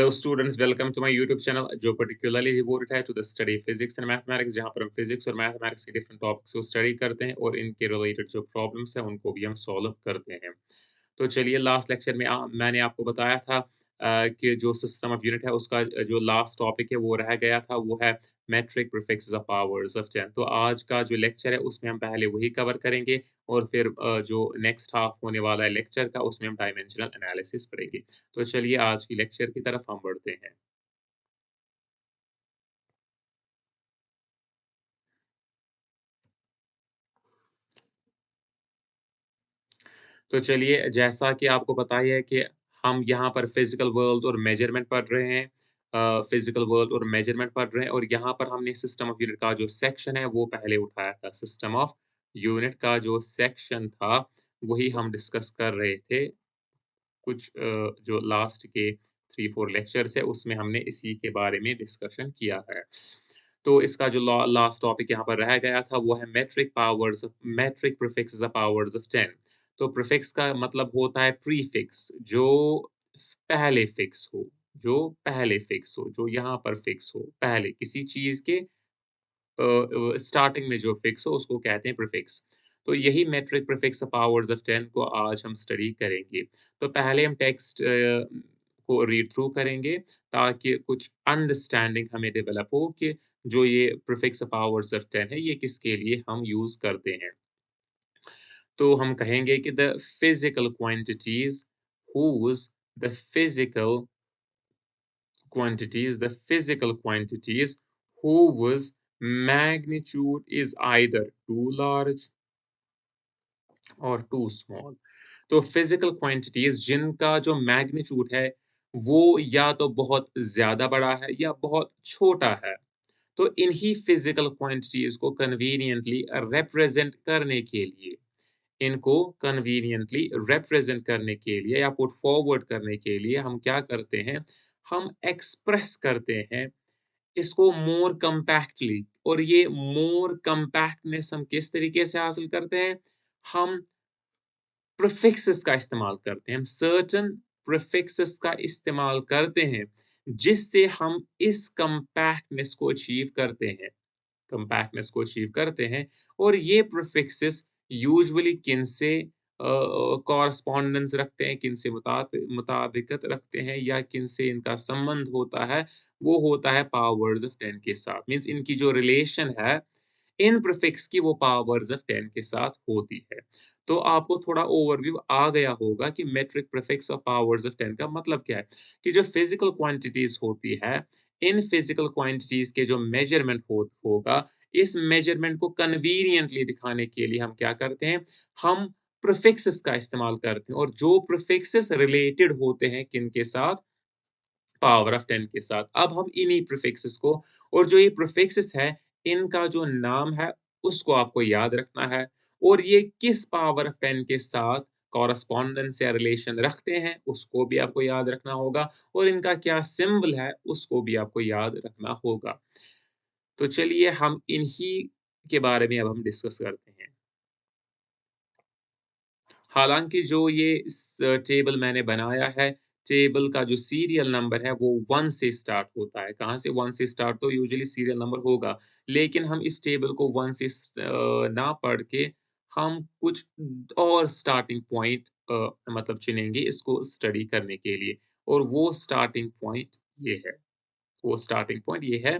Hello students, welcome to my YouTube channel जो particularly devoted है to the study physics and mathematics जहाँ पर हम physics और mathematics के different topics को study करते हैं और इनके related जो problems हैं उनको भी हम solve करते हैं। तो चलिए लास्ट लेक्चर में मैंने आपको बताया था कि जो सिस्टम ऑफ यूनिट है उसका जो लास्ट टॉपिक है वो रह गया था वो है metric prefixes of powers of 10। तो आज का जो लेक्चर है उसमें हम पहले वही कवर करेंगे और फिर जो नेक्स्ट हाफ होने वाला है लेक्चर का उसमें हम डायमेंशनल एनालिसिस पढ़ेंगे। तो चलिए आज की लेक्चर की तरफ हम बढ़ते हैं। तो चलिए जैसा कि आपको पता ही है कि हम यहाँ पर फिजिकल वर्ल्ड और मेजरमेंट पढ़ रहे हैं। फिजिकल वर्ल्ड और मेजरमेंट पढ़ रहे हैं और यहाँ पर हमने सिस्टम ऑफ यूनिट का जो सेक्शन है वो पहले उठाया था। सिस्टम ऑफ यूनिट का जो सेक्शन था वही हम डिस्कस कर रहे थे। कुछ जो लास्ट के 3-4 लेक्चर्स है उसमें हमने इसी के बारे में डिस्कशन किया है। तो इसका जो लास्ट टॉपिक यहाँ पर रह गया था वो है metric prefixes of powers of 10। तो प्रीफिक्स का मतलब होता है प्रीफिक्स जो पहले फिक्स हो, जो यहाँ पर फिक्स हो, पहले किसी चीज़ के स्टार्टिंग में जो फिक्स हो उसको कहते हैं प्रीफिक्स। तो यही मेट्रिक प्रीफिक्स पावर्स ऑफ 10 को आज हम स्टडी करेंगे। तो पहले हम टेक्स्ट को रीड थ्रू करेंगे ताकि कुछ अंडरस्टैंडिंग हमें डेवलप हो कि जो ये प्रीफिक्स पावर्स ऑफ 10 है ये किसके लिए हम यूज़ करते हैं। तो हम कहेंगे कि whose the physical the physical quantities whose magnitude is either too large or too small। तो फिजिकल क्वांटिटीज जिनका जो मैग्नीट्यूड है वो या तो बहुत ज्यादा बड़ा है या बहुत छोटा है। तो इन्हीं फिजिकल क्वांटिटीज को कन्वीनियंटली रिप्रेजेंट करने के लिए इनको कन्वीनियंटली रिप्रेजेंट करने के लिए या पुट फॉरवर्ड करने के लिए हम क्या करते हैं, हम एक्सप्रेस करते हैं इसको मोर कंपैक्टली। और ये मोर कंपैक्टनेस हम किस तरीके से हासिल करते हैं, हम प्रीफिक्सेस का इस्तेमाल करते हैं, हम सर्टेन प्रीफिक्सेस का इस्तेमाल करते हैं जिससे हम इस कंपैक्टनेस को अचीव करते हैं। और ये प्रीफिक्सेस यूजुअली किन से कॉरस्पॉन्डेंस रखते हैं, किन से मुताबिकत रखते हैं या किन से इनका संबंध होता है, वो होता है पावर्स ऑफ 10 के साथ। मीन्स इनकी जो रिलेशन है इन प्रीफिक्स की वो पावर्स ऑफ 10 के साथ होती है। तो आपको थोड़ा ओवरव्यू आ गया होगा कि मेट्रिक प्रीफिक्स और पावर्स ऑफ 10 का मतलब क्या है। कि जो फिजिकल क्वांटिटीज होती है, इन फिजिकल क्वांटिटीज के जो मेजरमेंट होगा, इस मेजरमेंट को कन्वीनियंटली दिखाने के लिए हम क्या करते हैं, हम प्रीफिक्सेस का इस्तेमाल करते हैं। और जो प्रीफिक्सेस रिलेटेड होते हैं किनके साथ, पावर ऑफ 10 के साथ। अब हम इन्हीं प्रीफिक्सेस को, और जो ये प्रीफिक्सेस है इनका जो नाम है उसको आपको याद रखना है और ये किस पावर ऑफ 10 के साथ कॉरस्पॉन्डेंस या रिलेशन रखते हैं उसको भी आपको याद रखना होगा और इनका क्या सिंबल है उसको भी आपको याद रखना होगा। तो चलिए हम इन्हीं के बारे में अब हम डिस्कस करते हैं। हालाँकि जो ये टेबल मैंने बनाया है, टेबल का जो सीरियल नंबर है वो 1 से स्टार्ट होता है। कहाँ से 1 से स्टार्ट, तो यूजुअली सीरियल नंबर होगा। लेकिन हम इस टेबल को 1 से ना पढ़ के हम कुछ और स्टार्टिंग पॉइंट मतलब चुनेंगे इसको स्टडी करने के लिए। और वो स्टार्टिंग पॉइंट ये है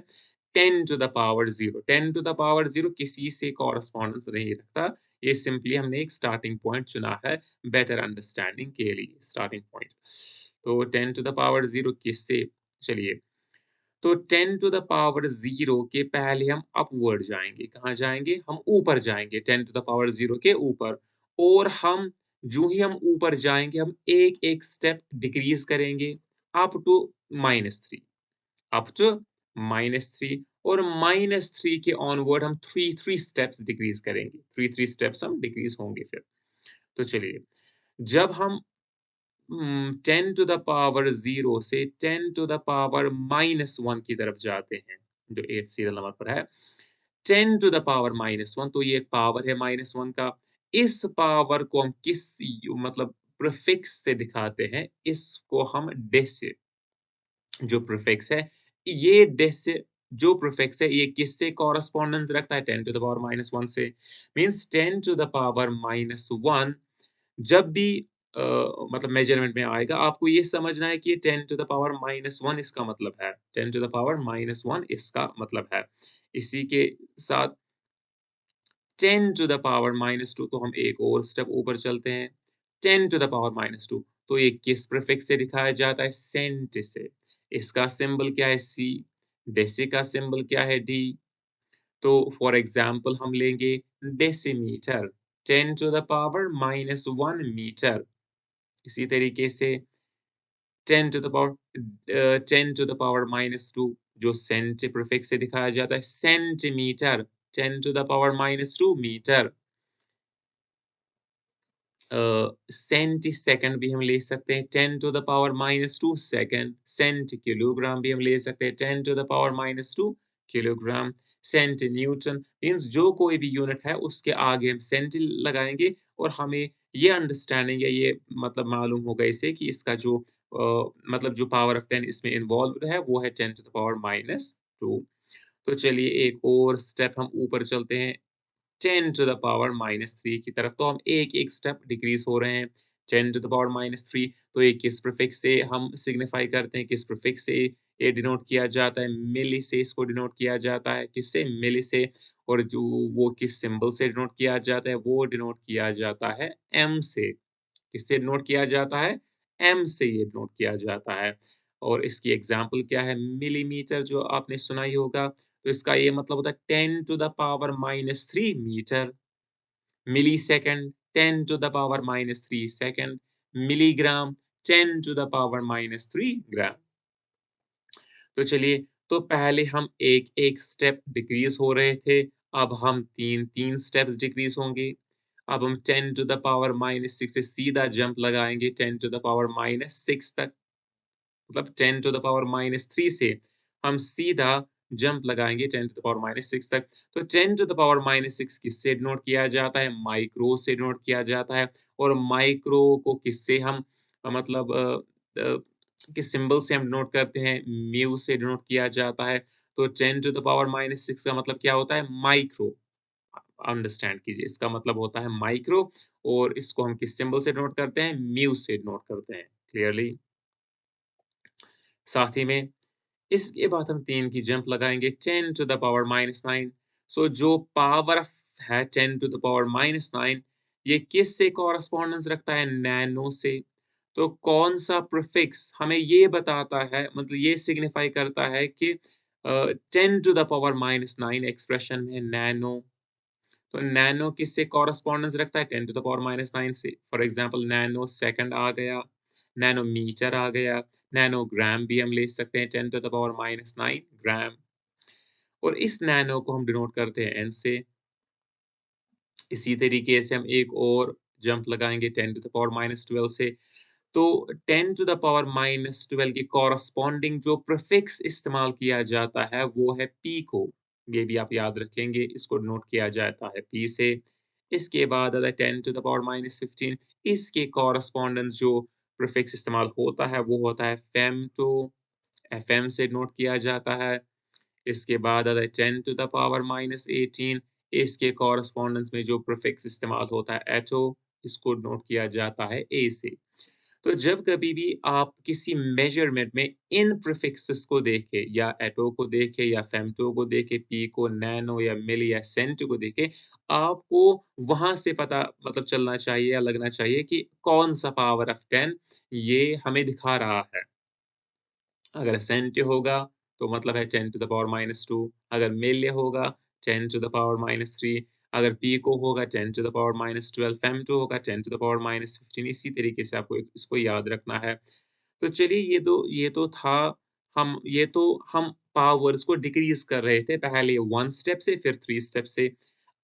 10 to the power 0। 10 to the power 0 किसी से कॉरेस्पॉन्डेंस नहीं रखता। ये सिंपली हमने एक स्टार्टिंग पॉइंट चुना है बेटर अंडरस्टैंडिंग के लिए, स्टार्टिंग पॉइंट। तो 10 टू द पावर 0 किससे, चलिए, तो 10 टू द पावर 0 के पहले हम अपवर्ड जाएँगे। कहाँ जाएँगे? हम ऊपर जाएँगे 10 टू द पावर 0 के ऊपर। और हम जो ही हम ऊपर जाएँगे हम एक-एक स्टेप डिक्रीज़ करेंगे अप टू -3, अप टू -3। और -3 के ऑनवर्ड हम 3-3 स्टेप्स डिक्रीज़ करेंगे। 3-3 स्टेप्स हम डिक्रीज़ होंगे फिर। तो चलिए, जब हम 10 टू द पावर 0 से 10 टू द पावर -1 की तरफ जाते हैं, जो 8 सीरियल नंबर पर है। 10 टू द पावर -1, तो ये एक पावर है -1 का। इस पावर को हम किस मतलब प्रीफिक्स से दिखाते हैं, इसको हम जो प्रीफिक्स है, ये डेसि जो प्रीफिक्स है ये किससे कॉरेस्पॉन्डेंस रखता है? 10 टू द पावर -1 से। मीन्स 10 टू द पावर -1 जब भी मतलब मेजरमेंट में आएगा, आपको ये समझना है कि ये 10 टू द पावर -1 इसका मतलब है। 10 टू द पावर -1 इसका मतलब है। इसी के साथ 10 टू द पावर -2 तो हम एक और स्टेप ऊपर चलते हैं। 10 टू द पावर -2 तो ये किस प्रीफिक्स से दिखाया जाता है? सेंट से। इसका सिंबल क्या है? सी। डेसी का सिंबल क्या है? डी। तो फॉर एग्जांपल हम लेंगे decimetre, 10 to the power -1 metre. इसी तरीके से 10 to the power 10 to the power -2 जो सेंट प्रीफिक्स से दिखाया जाता है centimetre, 10 to the power -2 metre. Centisecond भी हम ले सकते हैं 10 to the power -2 second, cent kilogram भी हम ले सकते हैं 10 to the power -2 kilogram, cent newton means जो कोई भी यूनिट है उसके आगे हम सेंट लगाएँगे और हमें ये अंडरस्टैंडिंग या ये मतलब मालूम होगा इससे कि इसका जो मतलब जो पावर ऑफ 10 इसमें इन्वॉल्व्ड है वो है 10 टू द पावर -2। तो चलिए एक और स्टेप हम ऊपर चलते हैं 10 टू द पावर -3 की तरफ। तो हम एक-एक स्टेप डिक्रीज़ हो रहे हैं। 10 टू द पावर -3 तो ये किस प्रीफिक्स से हम सिग्निफ़ाई करते हैं, किस प्रीफिक्स से ये डिनोट किया जाता है, मिली से इसको डिनोट किया जाता है, किससे? मिली से। और जो वो किस सिंबल से डिनोट किया जाता है, वो डिनोट किया जाता है एम से। किससे डिनोट किया जाता है? एम से ये डिनोट किया जाता है। और इसकी एग्ज़ाम्पल क्या है? मिलीमीटर जो आपने सुना ही होगा। तो इसका ये मतलब होता है 10 to the power -3 metre. Millisecond 10 to the power -3 second. Milligram 10 to the power -3 gram. तो चलिए, तो पहले हम एक-एक स्टेप डिक्रीज़ हो रहे थे, अब हम 3-3 स्टेप्स डिक्रीज़ होंगे। अब हम 10 टू द पावर -6 से सीधा जंप लगाएँगे 10 टू द पावर -6 तक। मतलब 10 टू द पावर -3 से हम सीधा जंप लगाएँगे 10 टू द पावर -6 तक। तो 10 टू द पावर -6 किससे डिनोट किया जाता है? माइक्रो से डिनोट किया जाता है और माइक्रो को किससे हम मतलब किस सिंबल से हम डिनोट करते हैं? म्यू से डिनोट किया जाता है। तो 10 टू द पावर -6 का मतलब क्या होता है? माइक्रो। अंडरस्टैंड कीजिए, इसका मतलब होता है माइक्रो और इसको हम किस सिंबल से डिनोट करते हैं? म्यू से डिनोट करते हैं। क्लियरली? साथ ही में इसके बाद हम 3 की जंप लगाएँगे 10 टू द पावर -9 सो जो पावर है 10 टू द पावर -9 ये किससे कॉरेस्पॉन्डेंस रखता है? नैनो से। तो कौन-सा प्रीफिक्स हमें ये बताता है मतलब ये सिग्निफाई करता है कि 10 टू द पावर -9 एक्सप्रेशन में नैनो। तो नैनो किससे कॉरेस्पॉन्डेंस रखता है? 10 टू द पावर -9 से। फॉर एग्ज़ाम्पल नैनो सेकंड आ गया, नैनोमीटर आ गया, नैनोग्राम भी हम ले सकते हैं 10 टू द पावर -9 ग्राम। और इस नैनो को हम डिनोट करते हैं एन से। इसी तरीके से हम एक और जंप लगाएँगे 10 टू द पावर -12 से। तो 10 टू द पावर -12 के कॉरेस्पॉन्डिंग जो प्रीफिक्स इस्तेमाल किया जाता है वो है पिको। ये भी आप याद रखेंगे, इसको नोट किया जाता है पी से। इसके बाद आता है 10 टू द पावर -15 इसके कॉरेस्पॉन्डेंस जो प्रीफिक्स इस्तेमाल होता है वो होता है फेमटो, एफएम से नोट किया जाता है। इसके बाद आता है 10 टू द पावर -18 इसके कॉरेस्पॉन्डेंस में जो प्रीफिक्स इस्तेमाल होता है एटो, इसको नोट किया जाता है ए से। तो जब कभी भी आप किसी मेजरमेंट में इन प्रीफिक्सेस को देखें या एटो को देखें या फेमटो को देखें, पिको, नैनो या मिली या सेंट को देखें, आपको वहाँ से पता मतलब चलना चाहिए या लगना चाहिए कि कौन-सा पावर ऑफ 10 ये हमें दिखा रहा है। अगर सेंट होगा तो मतलब है 10 टू द पावर -2 अगर मिल होगा 10 टू द पावर -3 अगर पिको होगा 10 टू द पावर -12 फेमटो होगा 10 टू द पावर -15 इसी तरीके से आपको इसको याद रखना है। तो चलिए ये तो था हम पावर्स को डिक्रीज़ कर रहे थे पहले 1 स्टेप से फिर 3 स्टेप से।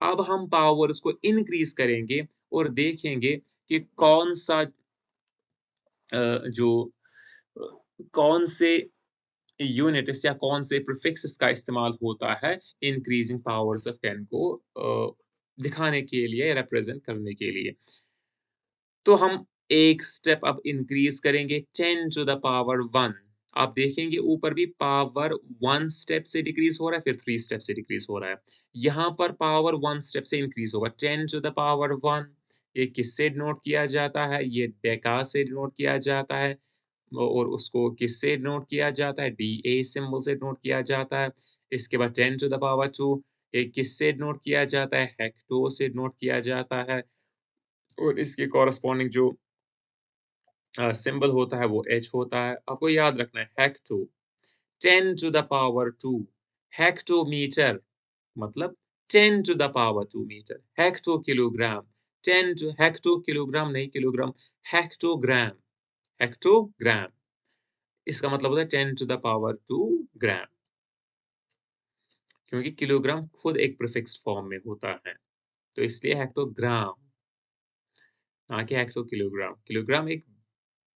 अब हम पावर्स को इंक्रीज़ करेंगे और देखेंगे कि कौन-सा जो अ, कौन से यूनिट्स या कौन से प्रीफिक्सेस का इस्तेमाल होता है इंक्रीजिंग पावर्स ऑफ 10 को दिखाने के लिए रिप्रेजेंट करने के लिए। तो हम एक स्टेप अब इंक्रीज करेंगे 10 टू द पावर 1 आप देखेंगे ऊपर भी पावर 1 स्टेप से डिक्रीज़ हो रहा है, फिर 3 स्टेप से डिक्रीज़ हो रहा है। यहाँ पर पावर 1 स्टेप से इंक्रीज़ होगा, 10 टू द पावर 1। ये किससे डिनोट किया जाता है? ये डेका से डिनोट किया जाता है। और उसको किससे डिनोट किया जाता है? डीए सिंबल से डिनोट किया जाता है। इसके बाद 10 टू द पावर 2 ये किससे डिनोट किया जाता है? हेक्टो से डिनोट किया जाता है और इसके कॉरेस्पॉन्डिंग जो सिंबल होता है वो एच होता है। आपको याद रखना है hecto 10 to the power 2 hectometre मतलब 10 to the power 2 metre. Hecto kilogram 10 to hecto kilogram नहीं किलोग्राम, हेक्टोग्राम हेक्टोग्राम इसका मतलब होता है 10 to the power 2 ग्राम क्योंकि किलोग्राम खुद एक प्रीफिक्स फॉर्म में होता है। तो इसलिए हेक्टोग्राम ना कि हेक्टो किलोग्राम। किलोग्राम एक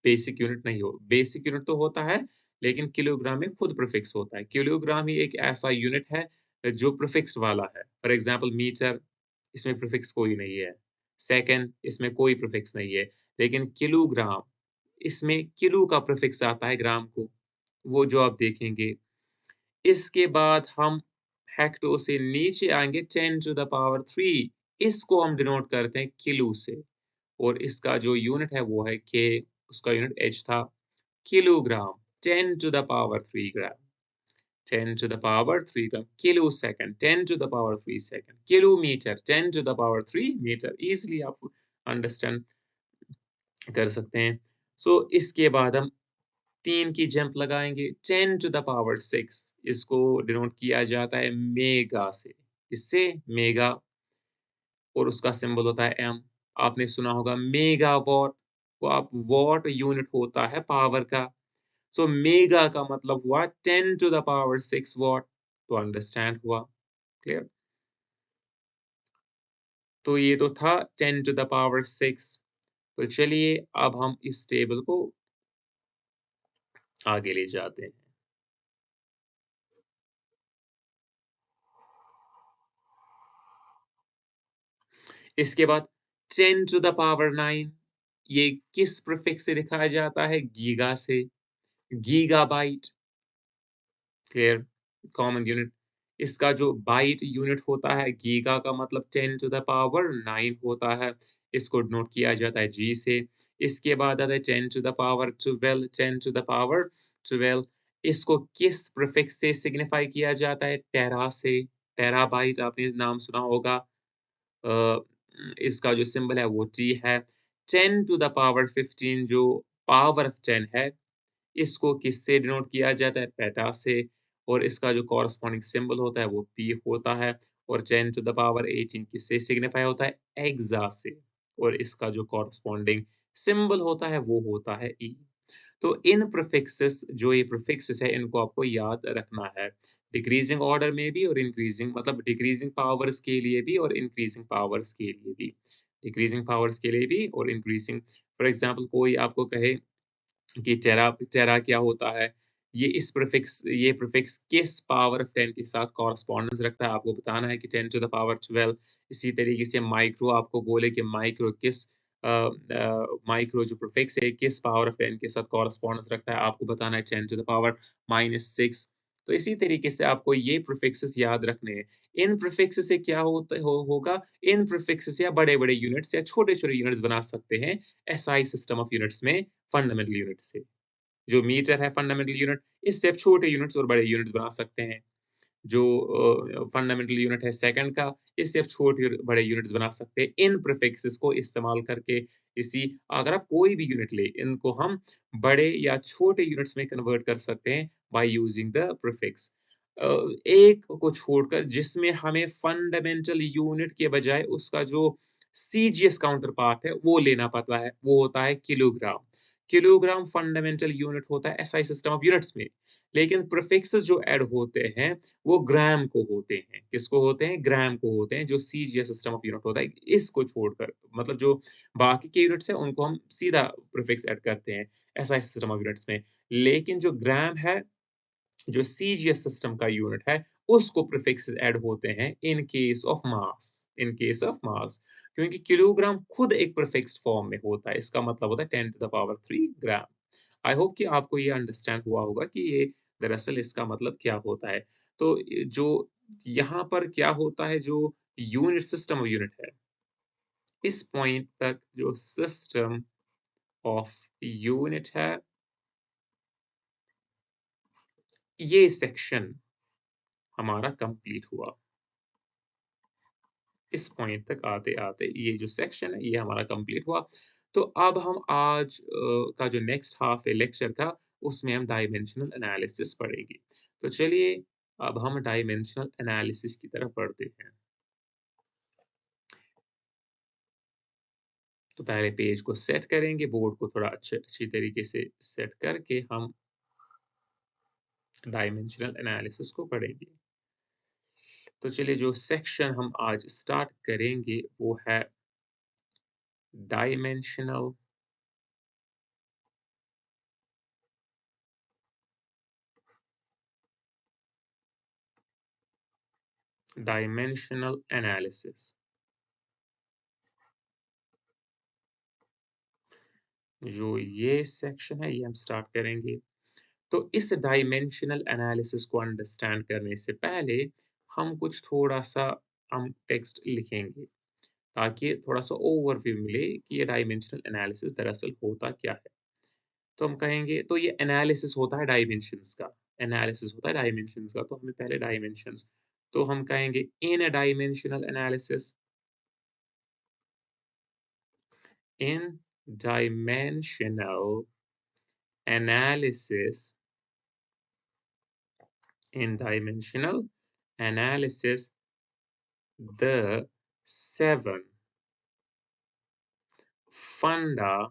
बेसिक यूनिट नहीं हो बेसिक यूनिट तो होता है, लेकिन किलोग्राम में खुद प्रीफिक्स होता है। किलोग्राम ही एक ऐसा यूनिट है जो प्रीफिक्स वाला है। फॉर एग्ज़ाम्पल मीटर इसमें प्रीफिक्स कोई नहीं है। सेकंड इसमें कोई प्रीफिक्स नहीं है। लेकिन किलोग्राम इसमें किलो का प्रीफिक्स आता है ग्राम को, वो जो आप देखेंगे। इसके बाद हम हेक्टो से नीचे आएँगे 10 टू द पावर 3 इसको हम डिनोट करते हैं किलो से और इसका जो यूनिट है वो है के उसका यूनिट एच था kilogram 10 to the power 3 gram 10 to the power 3 gram kilo second 10 to the power 3 second kilometre 10 to the power 3 metre easily आप अंडरस्टैंड कर सकते हैं। सो इसके बाद हम 3 की जंप लगाएँगे 10 to the power 6 इसको डिनोट किया जाता है मेगा से। किससे? मेगा और उसका सिंबल होता है एम। आपने सुना होगा मेगावाट को आप वॉट यूनिट होता है पावर का। सो मेगा का मतलब हुआ 10 टू द पावर 6 वॉट तो अंडरस्टैंड हुआ क्लियर तो ये तो था 10 टू द पावर 6 तो चलिए अब हम इस टेबल को आगे ले जाते हैं इसके बाद 10 टू द पावर 9 ये किस प्रीफिक्स से दिखाया जाता है गीगा से गीगाबाइट क्लियर कॉमन यूनिट इसका जो बाइट यूनिट होता है गीगा का मतलब 10 टू द पावर 9 होता है इसको नोट किया जाता है जी से इसके बाद आता है 10 to the power 12 10 to the power 12 इसको किस प्रीफिक्स से सिग्निफाई किया जाता है टेरा से टेराबाइट आपने नाम सुना होगा अ, इसका जो सिंबल है वो टी है 10 टू द पावर 15 जो पावर ऑफ 10 है इसको किससे डिनोट किया जाता है? पेटा से और इसका जो कॉरेस्पॉन्डिंग सिंबल होता है वो पी होता है और 10 टू द पावर 18 किससे सिग्निफाई होता है? एक्सा से और इसका जो कॉरेस्पॉन्डिंग सिंबल होता है वो होता है ई। तो इन प्रीफिक्सेस जो ये प्रीफिक्सेस है इनको आपको याद रखना है। डिक्रीजिंग ऑर्डर में भी और इंक्रीजिंग मतलब डिक्रीजिंग पावर्स के लिए भी और इंक्रीजिंग पावर्स के लिए भी। डिक्रीजिंग पावर्स के लिए भी और इंक्रीजिंग फॉर एग्ज़ाम्पल कोई आपको कहे कि टेरा टेरा क्या होता है? ये प्रीफिक्स किस पावर ऑफ 10 के साथ कॉरेस्पॉन्डेंस रखता है? आपको बताना है कि 10 टू द पावर 12 इसी तरीके से माइक्रो आपको बोले कि माइक्रो जो प्रीफिक्स है किस पावर ऑफ 10 के साथ कॉरेस्पॉन्डेंस रखता है? आपको बताना है 10 टू द पावर -6 तो इसी तरीके से आपको ये प्रीफिक्सेस याद रखने हैं। इन प्रीफिक्स से क्या होगा? इन प्रीफिक्स से आप बड़े-बड़े यूनिट्स या छोटे-छोटे यूनिट्स बना सकते हैं एसआई सिस्टम ऑफ यूनिट्स में फंडामेंटल यूनिट से। जो मीटर है फंडामेंटल यूनिट, इससे आप छोटे यूनिट्स और बड़े यूनिट्स बना सकते हैं। जो फंडामेंटल यूनिट है सेकंड का, इससे आप छोटे और बड़े यूनिट्स बना सकते हैं। इन प्रीफिक्सेस को इस्तेमाल करके इसी अगर आप कोई भी यूनिट लें, इनको हम बड़े या छोटे यूनिट्स में कन्वर्ट कर सकते हैं बाय यूजिंग द प्रीफिक्स। अ, एक को छोड़कर जिसमें हमें फंडामेंटल यूनिट के बजाय उसका जो सीजीएस काउंटर पार्ट है, वो लेना पड़ता है, वो होता है किलोग्राम। किलोग्राम फंडामेंटल यूनिट होता है एसआई सिस्टम ऑफ यूनिट्स में, लेकिन प्रीफिक्सेस जो ऐड होते हैं, वो ग्राम को होते हैं। किसको होते हैं? ग्राम को होते हैं, जो सीजीएस सिस्टम ऑफ यूनिट होता है, इसको छोड़कर। मतलब जो बाकी के यूनिट्स हैं, उनको हम सीधा प्रीफिक्स ऐड करते हैं, एसआई सिस्टम ऑफ यूनिट्स में। लेकिन जो ग्राम है जो सीजीएस सिस्टम का यूनिट है, उसको प्रीफिक्सेस ऐड होते हैं इन केस ऑफ मास क्योंकि किलोग्राम खुद एक प्रीफिक्स फॉर्म में होता है। इसका मतलब होता है 10 to the power 3 gram. I hope कि आपको ये अंडरस्टैंड हुआ होगा कि ये दरअसल इसका मतलब क्या होता है। तो जो यहाँ पर क्या होता है, जो यूनिट सिस्टम ऑफ यूनिट है, इस पॉइंट तक जो सिस्टम ऑफ यूनिट है, ये सेक्शन हमारा कंप्लीट हुआ। इस पॉइंट तक आते-आते ये जो सेक्शन है ये हमारा कंप्लीट हुआ। तो अब हम आज का जो नेक्स्ट हाफ है लेक्चर का, उसमें हम डायमेंशनल एनालिसिस पढ़ेंगे। तो चलिए अब हम डायमेंशनल एनालिसिस की तरफ बढ़ते हैं। तो पहले पेज को सेट करेंगे, बोर्ड को थोड़ा अच्छी तरीके से सेट करके हम डायमेंशनल एनालिसिस को पढ़ेंगे। तो चलिए जो सेक्शन हम आज स्टार्ट करेंगे वो है डायमेंशनल डायमेंशनल एनालिसिस। जो ये सेक्शन है ये हम स्टार्ट करेंगे। तो इस डायमेंशनल एनालिसिस को अंडरस्टैंड करने से पहले हम कुछ थोड़ा-सा हम टेक्स्ट लिखेंगे, ताकि थोड़ा-सा ओवरव्यू मिले कि ये डायमेंशनल एनालिसिस दरअसल होता क्या है। तो हम कहेंगे तो ये एनालिसिस होता है डायमेंशंस का, एनालिसिस होता है डायमेंशंस का, तो हमें पहले डायमेंशंस, तो हम कहेंगे in a dimensional analysis, in dimensional analysis in dimensional analysis, the seven fundamental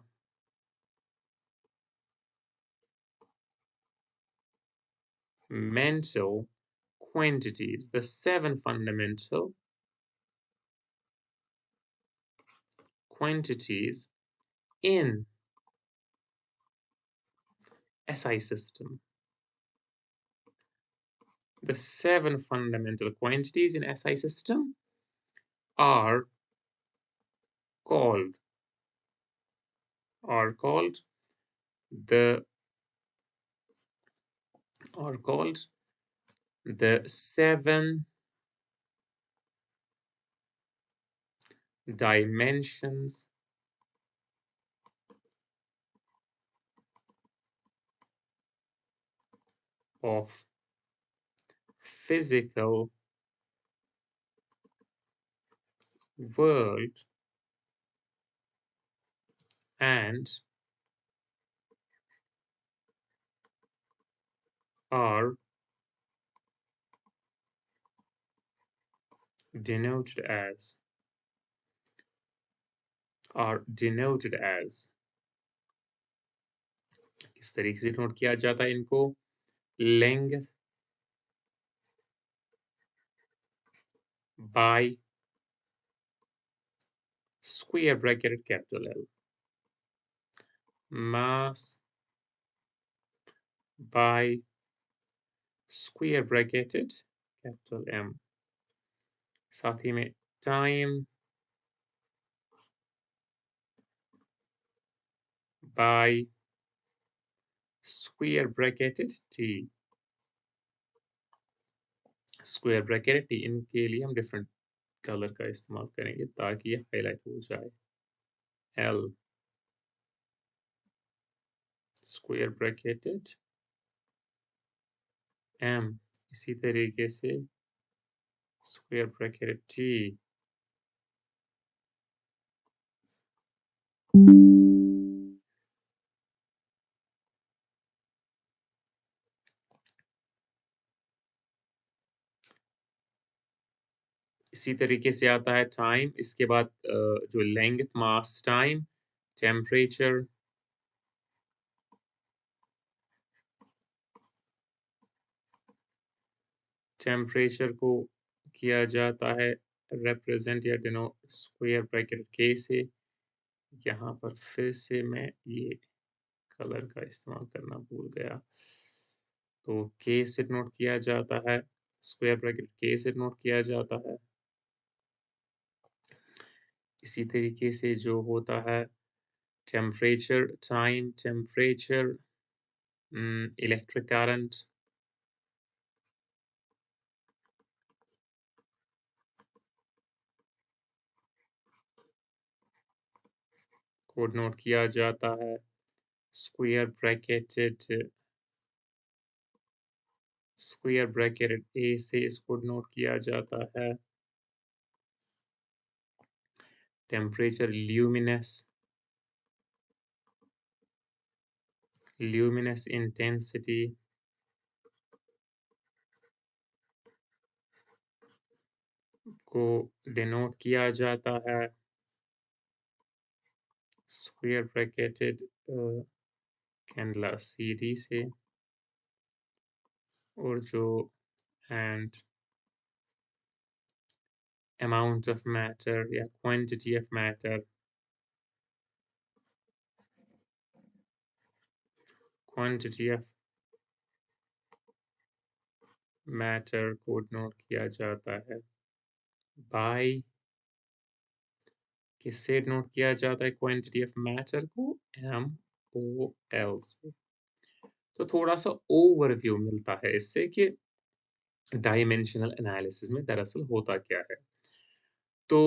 quantities, the seven fundamental quantities in SI system. The seven fundamental quantities in SI system are called are called the are called the seven dimensions of physical world and are denoted as किस तरीके से note किया जाता है इनको? Length bye square bracket capital L, mass by square bracketed capital M, साथ ही में time bye square bracketed T, square bracket T, इनके लिए हम डिफरेंट कलर का इस्तेमाल करेंगे ताकि ये हाईलाइट हो जाए। L स्क्वायर ब्रैकेटेड M, इसी तरीके से स्क्वायर ब्रैकेट T, इसी तरीके से आता है टाइम, इसके बाद जो लेंथ, मास, टाइम, टेम्परेचर, टेम्परेचर को किया जाता है रिप्रेजेंट या डिनोट स्क्वायर ब्रैकेट के से। यहाँ पर फिर से मैं ये कलर का इस्तेमाल करना भूल गया। तो के से नोट किया जाता है, स्क्वायर ब्रैकेट के से नोट किया जाता है। इसी तरीके से जो होता है temperature, time, temperature, electric current, को डिनोट किया जाता है स्क्वायर ब्रैकेटेड ए से इसको डिनोट किया जाता है टेम्परेचर ल्यूमिनस इंटेंसिटी को डिनोट किया जाता है square bracketed candela C D से और जो एंड amount of matter या quantity of matter को डिनोट किया जाता है बाय किससे डिनोट किया जाता है क्वांटिटी ऑफ मैटर को एम ओ एल से तो थोड़ा सा ओवरव्यू मिलता है इससे कि डायमेंशनल एनालिसिस में दरअसल होता क्या है तो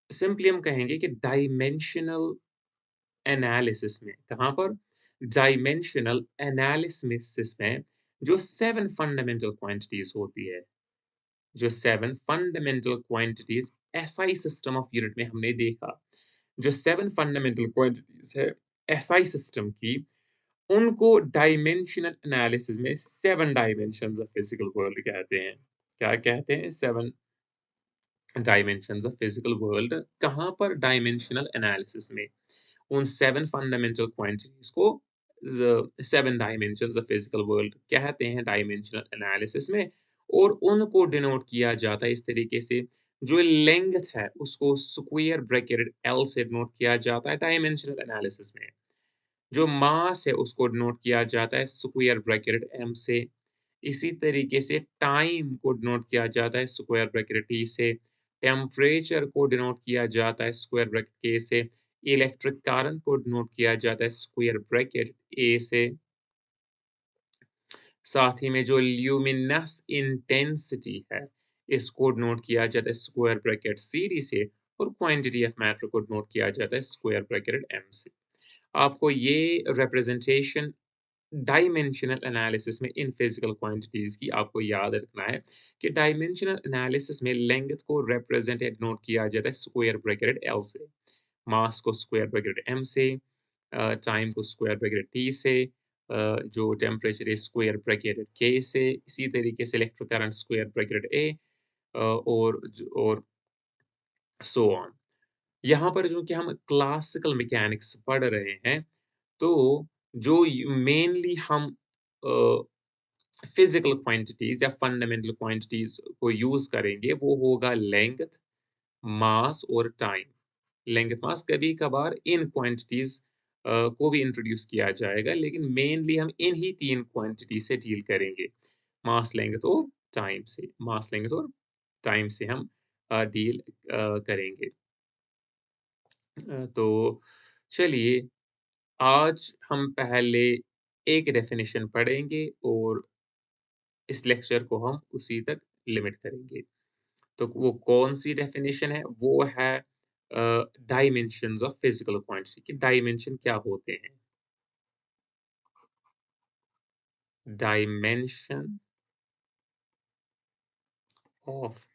सिंपली हम कहेंगे कि डायमेंशनल एनालिसिस में कहाँ पर डायमेंशनल एनालिसिस में जो 7 फंडामेंटल क्वांटिटीज होती है जो 7 fundamental quantities SI system of unit में हमने देखा जो 7 फंडामेंटल क्वांटिटीज है एसआई सिस्टम की उनको डायमेंशनल एनालिसिस में 7 डायमेंशंस ऑफ फिजिकल वर्ल्ड कहते हैं क्या कहते हैं 7 डायमेंशंस ऑफ फिजिकल वर्ल्ड कहाँ पर डायमेंशनल एनालिसिस में उन 7 फंडामेंटल क्वांटिटीज को 7 डायमेंशंस ऑफ फिजिकल वर्ल्ड कहते हैं डायमेंशनल एनालिसिस में और उनको डिनोट किया जाता है इस तरीके से जो लेंथ है उसको स्क्वायर ब्रैकेट एल से डिनोट किया जाता है डायमेंशनल एनालिसिस में जो मास है उसको डिनोट किया जाता है स्क्वायर ब्रैकेट एम से इसी तरीके से टाइम को डिनोट किया जाता है स्क्वायर ब्रैकेट टी से टेम्परेचर को डिनोट किया जाता है स्क्वायर ब्रैकेट के से इलेक्ट्रिक करंट को डिनोट किया जाता है स्क्वायर ब्रैकेट ए से साथ ही में जो ल्यूमिनस इंटेंसिटी है इसको डिनोट किया जाता है स्क्वायर ब्रैकेट सी डी से और क्वांटिटी ऑफ मैटर को डिनोट किया जाता है स्क्वायर ब्रैकेट एम से आपको ये रिप्रेजेंटेशन डायमेंशनल एनालिसिस में इन फिजिकल क्वांटिटीज की आपको याद रखना है कि डायमेंशनल एनालिसिस में लेंथ को रिप्रेजेंट या डिनोट किया जाता है स्क्वायर ब्रैकेट एल से मास को स्क्वायर ब्रैकेट एम से टाइम को स्क्वायर ब्रैकेट टी से जो टेम्परेचर है स्क्वायर ब्रैकेट के से इसी तरीके से इलेक्ट्रिक करंट स्क्वायर ब्रैकेट ए और सो ऑन यहाँ पर जो कि हम क्लासिकल मैकेनिक्स पढ़ रहे हैं तो जो मेनली हम फिजिकल क्वांटिटीज या फंडामेंटल क्वांटिटीज को यूज करेंगे वो होगा लेंथ मास और टाइम लेंथ मास कभी कभार इन क्वांटिटीज को भी इंट्रोड्यूस किया जाएगा लेकिन मेनली हम इन ही 3 क्वांटिटी से डील करेंगे मास लेंथ और टाइम से मास लेंथ और टाइम से हम डील करेंगे तो चलिए आज हम पहले एक डेफिनेशन पढ़ेंगे और इस लेक्चर को हम उसी तक लिमिट करेंगे। तो वो कौन-सी डेफिनेशन है? वो है डायमेंशंस ऑफ फिजिकल क्वांटिटी कि डायमेंशन क्या होते हैं? Dimension of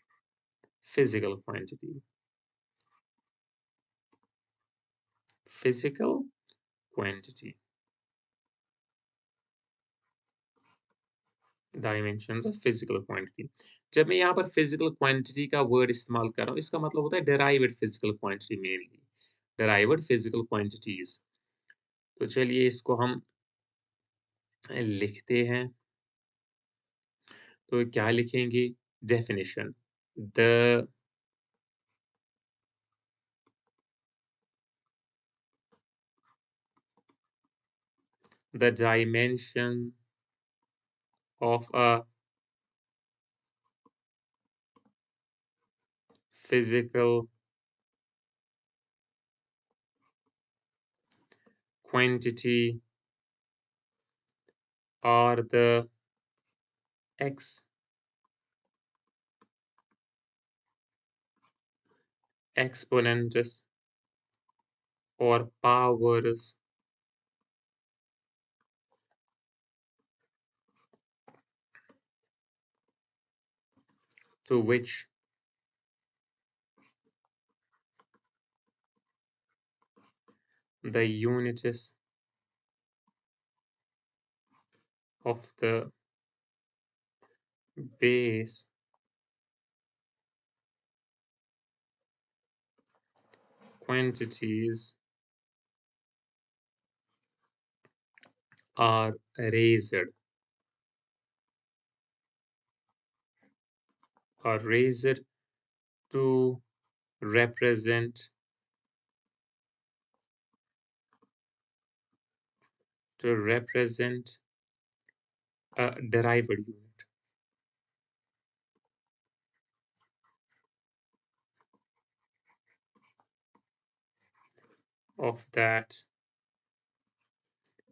physical quantity physical quantity dimensions of physical quantity जब मैं यहाँ पर फिजिकल क्वांटिटी का वर्ड इस्तेमाल कर रहा हूँ इसका मतलब होता है derived physical quantity mainly derived physical quantities तो चलिए इसको हम लिखते हैं तो क्या लिखेंगे definition the dimension of a physical quantity are the ex exponents or powers to which the units of the base quantities are raised to represent a derived unit of that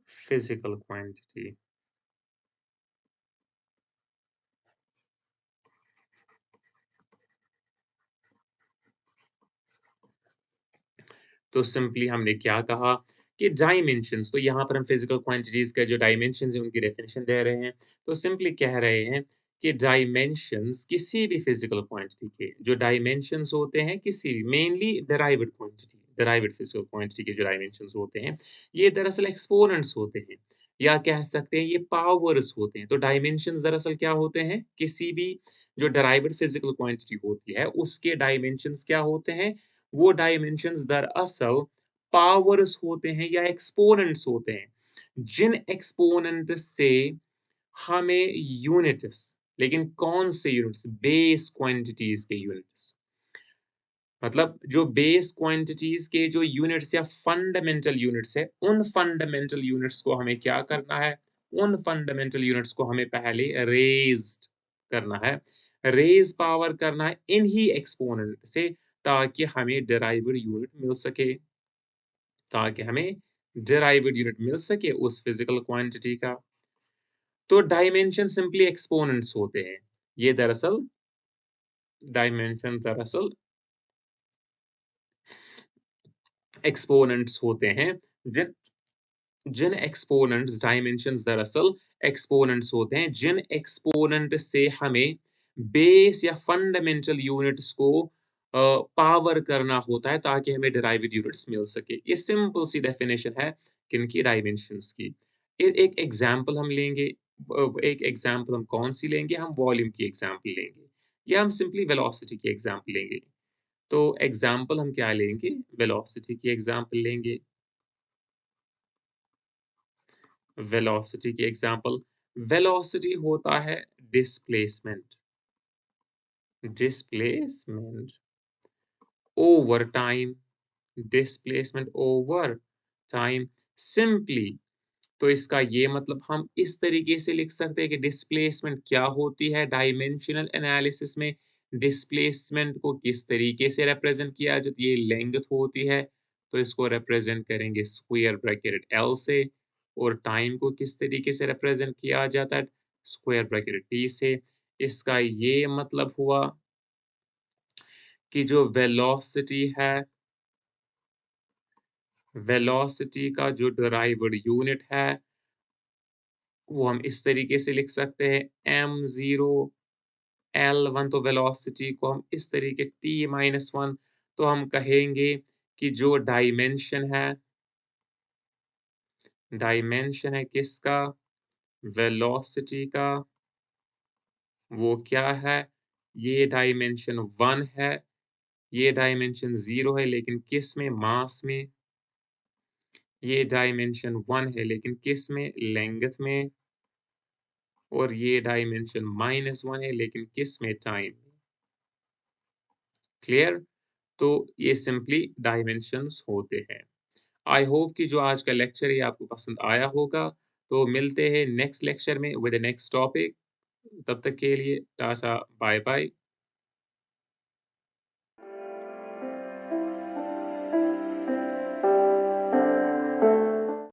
physical quantity. तो simply हमने क्या कहा कि dimensions तो यहाँ पर हम physical quantities का जो डायमेंशंस है उनकी डेफिनेशन दे रहे हैं। तो सिंपली कह रहे हैं कि डायमेंशंस किसी भी फिजिकल क्वांटिटी के जो डायमेंशंस होते हैं किसी भी मेनली डेराइव्ड फिजिकल क्वांटिटी के जो डायमेंशंस होते हैं, ये दरअसल एक्सपोनेंट्स होते हैं या कह सकते हैं ये पावर्स होते हैं। तो डायमेंशंस दरअसल क्या होते हैं? किसी भी जो डेराइव्ड फिजिकल क्वांटिटी होती है उसके डायमेंशंस क्या होते हैं? वो डायमेंशंस दरअसल पावर्स होते हैं या एक्सपोनेंट्स होते हैं, जिन एक्सपोनेंट से हमें यूनिट्स लेकिन कौन से यूनिट्स? बेस क्वांटिटीज़ के यूनिट्स। मतलब जो बेस क्वांटिटीज़ के जो यूनिट्स या फंडामेंटल यूनिट्स है, उन फंडामेंटल यूनिट्स को हमें क्या करना है? उन फंडामेंटल यूनिट्स को हमें पहले रेज़्ड करना है। रेज़ पावर करना है इन्हीं एक्सपोनेंट से ताकि हमें डेराइव्ड यूनिट मिल सके उस फिज़िकल क्वांटिटी का। तो डायमेंशन सिंपली एक्सपोनेंट्स होते हैं। ये दरअसल डायमेंशन दरअसल एक्सपोनेंट्स होते हैं जिन जिन एक्सपोनेंट्स डायमेंशंस दरअसल एक्सपोनेंट्स होते हैं जिन एक्सपोनेंट से हमें बेस या फंडामेंटल यूनिट्स को पावर करना होता है ताकि हमें डेराइव्ड यूनिट्स मिल सके। ये सिंपल सी डेफिनेशन है किनकी? डायमेंशंस की। एक एग्जांपल हम लेंगे। एक एग्जांपल हम कौन सी लेंगे? हम वॉल्यूम की एग्जांपल लेंगे या हम सिंपली वेलोसिटी की एग्जांपल लेंगे। तो एग्जांपल हम क्या लेंगे? वेलोसिटी की एग्जांपल लेंगे। वेलोसिटी की एग्जांपल, वेलोसिटी होता है displacement displacement over time displacement over time simply. तो इसका ये मतलब हम इस तरीके से लिख सकते हैं कि डिस्प्लेसमेंट क्या होती है डायमेंशनल एनालिसिस में डिस्प्लेसमेंट को किस तरीके से रिप्रेजेंट किया जाता है? ये लेंथ होती है तो इसको रिप्रेजेंट करेंगे स्क्वायर ब्रैकेट एल से और टाइम को किस तरीके से रिप्रेजेंट किया जाता है? स्क्वायर ब्रैकेट टी से। इसका ये मतलब हुआ कि जो वेलोसिटी का जो डिराइव्ड यूनिट है वो हम इस तरीके से लिख सकते हैं m0 L1 तो वेलोसिटी को हम इस तरीके t-1 तो हम कहेंगे कि जो डायमेंशन है किसका? वेलोसिटी का वो क्या है? ये डायमेंशन 1 है, ये डायमेंशन 0 है लेकिन किस में? मास में। ये डायमेंशन 1 है लेकिन किस में? लेंथ में। और ये डायमेंशन -1 है लेकिन किस में? टाइम में। क्लियर? तो ये सिंपली डायमेंशंस होते हैं। आई होप कि जो आज का लेक्चर है ये आपको पसंद आया होगा। तो मिलते हैं नेक्स्ट लेक्चर में विद द नेक्स्ट टॉपिक। तब तक के लिए टाटा बाय बाय।